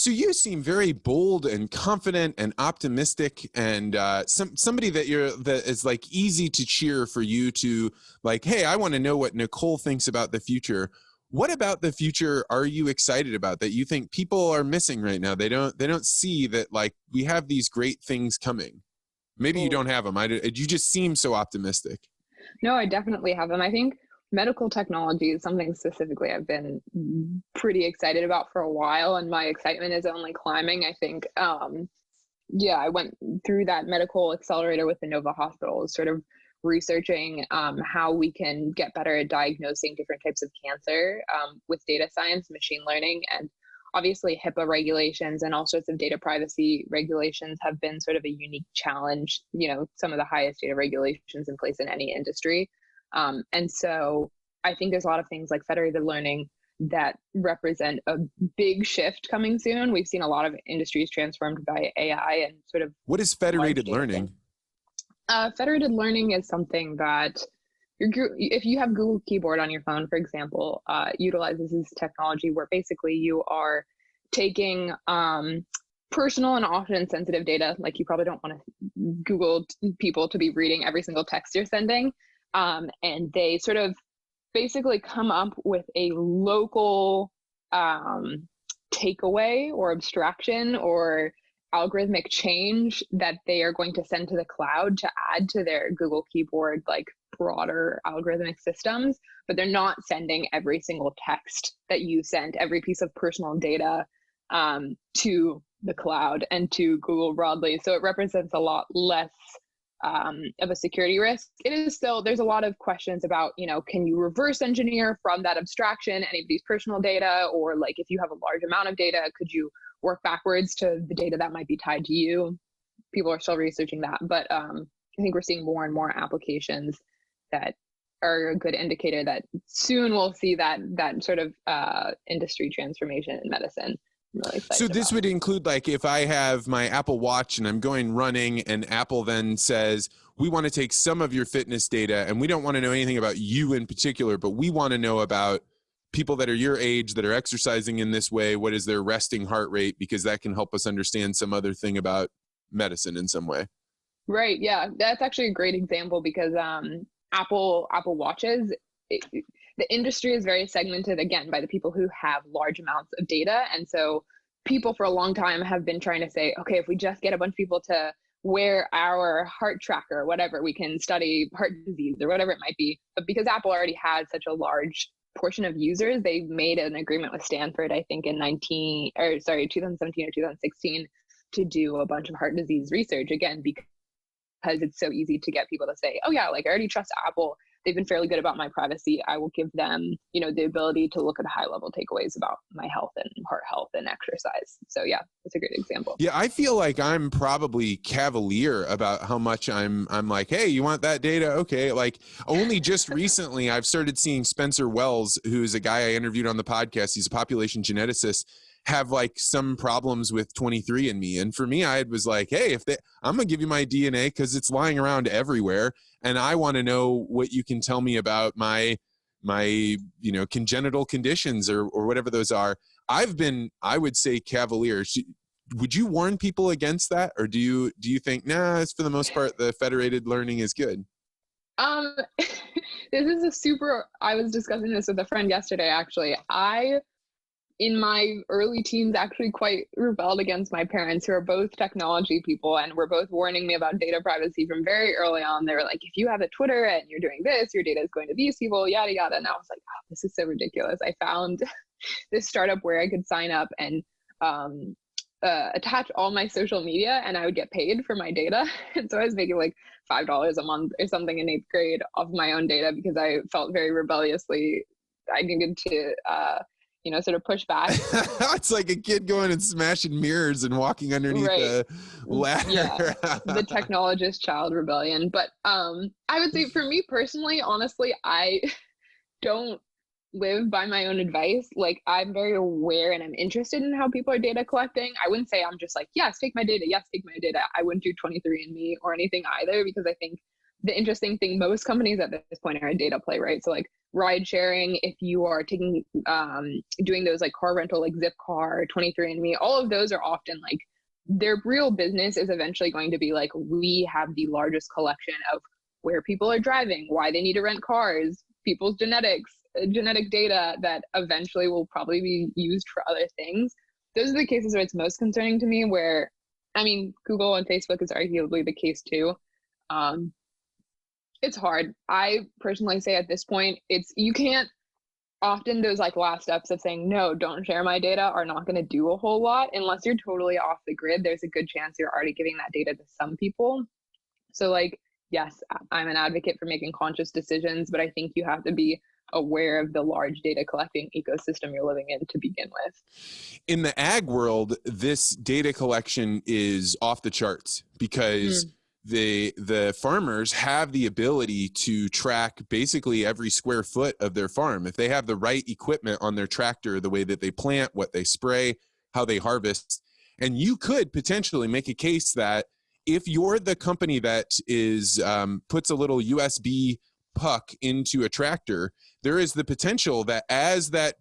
So you seem very bold and confident and optimistic, and somebody that is like easy to cheer for you to like, hey, I want to know what Nicole thinks about the future. What about the future are you excited about that you think people are missing right now? They don't see that like we have these great things coming. Maybe you don't have them. You just seem so optimistic. No, I definitely have them. I think medical technology is something specifically I've been pretty excited about for a while, and my excitement is only climbing. I think, I went through that medical accelerator with the Nova Hospital, sort of researching how we can get better at diagnosing different types of cancer with data science, machine learning, and obviously HIPAA regulations and all sorts of data privacy regulations have been sort of a unique challenge, some of the highest data regulations in place in any industry. And so I think there's a lot of things like federated learning that represent a big shift coming soon. We've seen a lot of industries transformed by AI and sort of. What is federated learning? Federated learning is something that if you have Google Keyboard on your phone, for example, utilizes this technology where basically you are taking personal and often sensitive data, like you probably don't want to Google people to be reading every single text you're sending. And they sort of basically come up with a local takeaway or abstraction or algorithmic change that they are going to send to the cloud to add to their Google Keyboard, like broader algorithmic systems, but they're not sending every single text that you send, every piece of personal data to the cloud and to Google broadly. So it represents a lot less of a security risk. It is still, there's a lot of questions about, can you reverse engineer from that abstraction any of these personal data? Or like if you have a large amount of data, could you work backwards to the data that might be tied to you? People are still researching that. But I think we're seeing more and more applications that are a good indicator that soon we'll see that sort of industry transformation in medicine. Really so this would include like if I have my Apple Watch and I'm going running and Apple then says, we want to take some of your fitness data and we don't want to know anything about you in particular, but we want to know about people that are your age that are exercising in this way. What is their resting heart rate? Because that can help us understand some other thing about medicine in some way. Right. Yeah, that's actually a great example because Apple Watches, the industry is very segmented, again, by the people who have large amounts of data. And so people for a long time have been trying to say, okay, if we just get a bunch of people to wear our heart tracker or whatever, we can study heart disease or whatever it might be. But because Apple already had such a large portion of users, they made an agreement with Stanford, I think in 2017 or 2016, to do a bunch of heart disease research, again, because it's so easy to get people to say, oh yeah, like I already trust Apple. They've been fairly good about my privacy. I will give them, the ability to look at high level takeaways about my health and heart health and exercise. So yeah, that's a great example. Yeah, I feel like I'm probably cavalier about how much I'm like, hey, you want that data? Okay. Like only just recently I've started seeing Spencer Wells, who's a guy I interviewed on the podcast. He's a population geneticist, have like some problems with 23andMe. And for me, I was like, hey, I'm going to give you my DNA because it's lying around everywhere. And I want to know what you can tell me about my congenital conditions or whatever those are. I've been, I would say, cavalier. Would you warn people against that? Or do you think, nah, it's for the most part, the federated learning is good? I was discussing this with a friend yesterday, actually. In my early teens, actually quite rebelled against my parents, who are both technology people and were both warning me about data privacy from very early on. They were like, if you have a Twitter and you're doing this, your data is going to these people, yada, yada. And I was like, oh, this is so ridiculous. I found this startup where I could sign up and attach all my social media and I would get paid for my data. And so I was making like $5 a month or something in 8th grade off my own data because I felt very rebelliously I needed to sort of push back. It's like a kid going and smashing mirrors and walking underneath a ladder. Yeah, the technologist child rebellion. But I would say for me personally, honestly, I don't live by my own advice. Like I'm very aware and I'm interested in how people are data collecting. I wouldn't say I'm just like, yes, take my data. Yes, take my data. I wouldn't do 23andMe or anything either, because I think the interesting thing, most companies at this point are a data play, right? So like ride sharing, if you are taking doing those like car rental, like Zipcar, 23andMe, all of those are often like their real business is eventually going to be like, we have the largest collection of where people are driving, why they need to rent cars, people's genetic data that eventually will probably be used for other things. Those are the cases where it's most concerning to me, where, I mean, Google and Facebook is arguably the case too. It's hard. I personally say at this point, you can't, often those like last steps of saying, no, don't share my data are not going to do a whole lot unless you're totally off the grid. There's a good chance you're already giving that data to some people. So like, yes, I'm an advocate for making conscious decisions, but I think you have to be aware of the large data collecting ecosystem you're living in to begin with. In the ag world, this data collection is off the charts because the farmers have the ability to track basically every square foot of their farm. If they have the right equipment on their tractor, the way that they plant, what they spray, how they harvest, and you could potentially make a case that if you're the company that is puts a little USB puck into a tractor, there is the potential that as that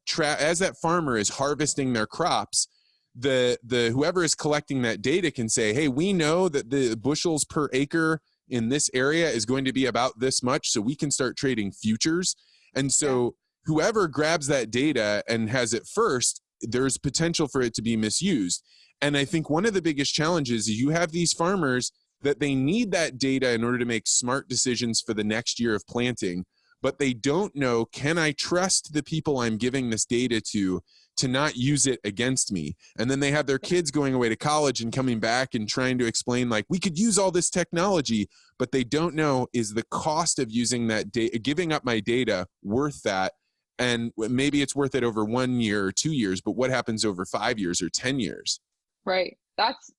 farmer is harvesting their crops, the whoever is collecting that data can say, hey, we know that the bushels per acre in this area is going to be about this much, so we can start trading futures. And so whoever grabs that data and has it first, there's potential for it to be misused. And I think one of the biggest challenges is you have these farmers that they need that data in order to make smart decisions for the next year of planting, but they don't know, can I trust the people I'm giving this data to not use it against me? And then they have their kids going away to college and coming back and trying to explain, like, we could use all this technology, but they don't know, is the cost of using that data, giving up my data, worth that? And maybe it's worth it over 1 year or 2 years, but what happens over 5 years or 10 years? Right. That's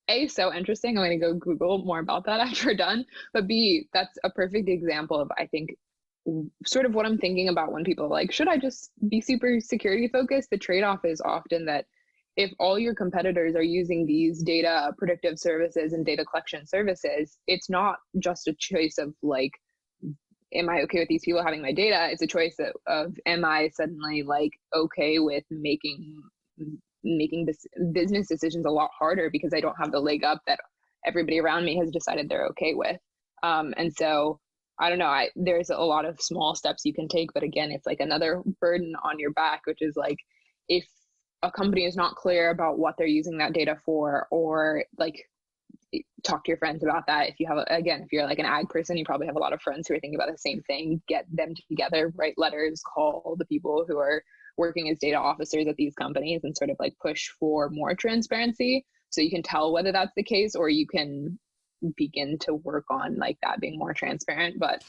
A, so interesting. I'm going to go Google more about that after we're done. But B, that's a perfect example of, I think, sort of what I'm thinking about when people are like, should I just be super security focused? The trade-off is often that if all your competitors are using these data predictive services and data collection services, it's not just a choice of like, am I okay with these people having my data? It's a choice of am I suddenly like okay with making this business decisions a lot harder because I don't have the leg up that everybody around me has decided they're okay with. And so I don't know, there's a lot of small steps you can take, but again, it's like another burden on your back, which is like, if a company is not clear about what they're using that data for, or like talk to your friends about that. If you have, again, if you're like an ag person, you probably have a lot of friends who are thinking about the same thing, get them together, write letters, call the people who are working as data officers at these companies and sort of like push for more transparency so you can tell whether that's the case, or you can begin to work on like that being more transparent. But